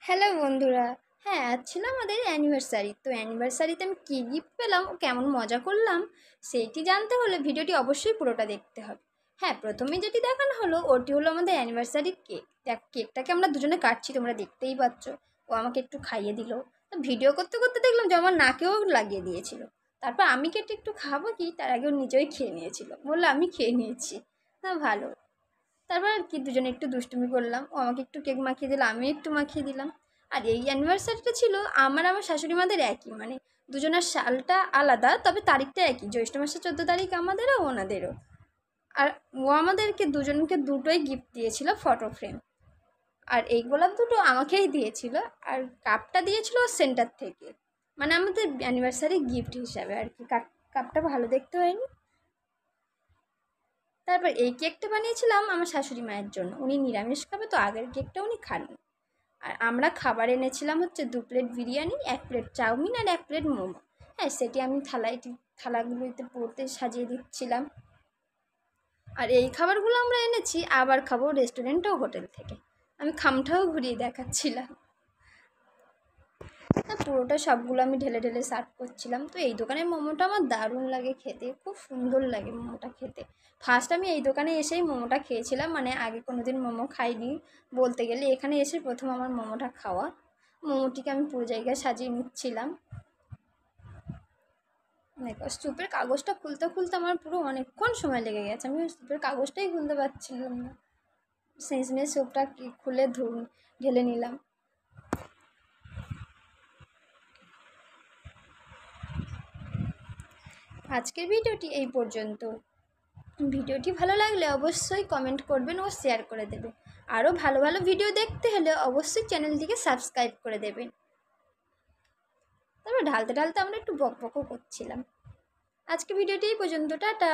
Hello বন্ধুরা। হ্যাঁ, আজ ছিল আমাদের অ্যানিভার্সারি। তো অ্যানিভার্সারিতে আমি কী গিফট পেলাম ও কেমন মজা করলাম সেইটি জানতে হলে ভিডিওটি অবশ্যই পুরোটা দেখতে হবে। হ্যাঁ, প্রথমে যেটি দেখানো হলো ওটি হলো আমাদের অ্যানিভার্সারির কেক। দেখ, কেকটাকে আমরা দুজনে কাটছি, তোমরা দেখতেই পাচ্ছ। ও আমাকে একটু খাইয়ে দিল। তো ভিডিও করতে করতে দেখলাম যে আমার নাকেও লাগিয়ে দিয়েছিল। তারপর আমি কেটে একটু খাবো কি, তার আগে ও নিজেই খেয়ে নিয়েছিল, বললো আমি খেয়ে নিয়েছি। না, ভালো। তারপর আর কি দুজনে একটু দুষ্টুমি করলাম, ও আমাকে একটু কেক মাখিয়ে দিল, আমি একটু মাখিয়ে দিলাম। আর এই অ্যানিভার্সারিটা ছিল আমার শাশুড়ি মাদের একই, মানে দুজনের সালটা আলাদা, তবে তারিখটা একই, জ্যৈষ্ঠ মাসের 14 তারিখ আমাদেরও ওনাদেরও। আর ও আমাদেরকে দুজনকে দুটোই গিফট দিয়েছিল, ফটো ফ্রেম। আর এই গোলাপ দুটো আমাকেই দিয়েছিল। আর কাপটা দিয়েছিল সেন্টার থেকে, মানে আমাদের অ্যানিভার্সারি গিফট হিসাবে আর কি। কাপটা ভালো দেখতে হয়নি। তারপর এই কেকটা বানিয়েছিলাম আমার শাশুড়ি মায়ের জন্য, উনি নিরামিষ খাবে, তো আগের কেকটা উনি খাননি। আর আমরা খাবার এনেছিলাম হচ্ছে 2 প্লেট বিরিয়ানি, 1 প্লেট চাউমিন আর 1 প্লেট মোমো। হ্যাঁ, সেটি আমি থালাগুলোতে পড়তে সাজিয়ে দিচ্ছিলাম। আর এই খাবারগুলো আমরা এনেছি আবার খাবো রেস্টুরেন্ট ও হোটেল থেকে। আমি খামটাও ঘুরিয়ে দেখাচ্ছিলাম। পুরোটা সবগুলো আমি ঢেলে ঢেলে সার্ভ করছিলাম। তো এই দোকানের মোমোটা আমার দারুণ লাগে খেতে, খুব সুন্দর লাগে মোমোটা খেতে। ফার্স্ট আমি এই দোকানে এসেই মোমোটা খেয়েছিলাম, মানে আগে কোনো দিন মোমো খাইনি বলতে গেলে, এখানে এসে প্রথম আমার মোমোটা খাওয়া। মোমোটিকে আমি পুরো জায়গায় সাজিয়ে নিচ্ছিলাম। দেখো, স্যুপের কাগজটা খুলতে খুলতে আমার পুরো অনেকক্ষণ সময় লেগে গেছে, আমি স্যুপের কাগজটাই খুলতে পারছিলাম না। শেষমেশ স্যুপটা খুলে ঢেলে নিলাম। আজকের ভিডিওটি এই পর্যন্ত। ভিডিওটি ভালো লাগলে অবশ্যই কমেন্ট করবেন ও শেয়ার করে দেবেন। আরও ভালো ভালো ভিডিও দেখতে হলে অবশ্যই চ্যানেলটিকে সাবস্ক্রাইব করে দেবেন। তারপর ঢালতে ঢালতে আমরা একটু বকবকও করছিলাম। আজকে ভিডিওটি এই পর্যন্ত, টাটা।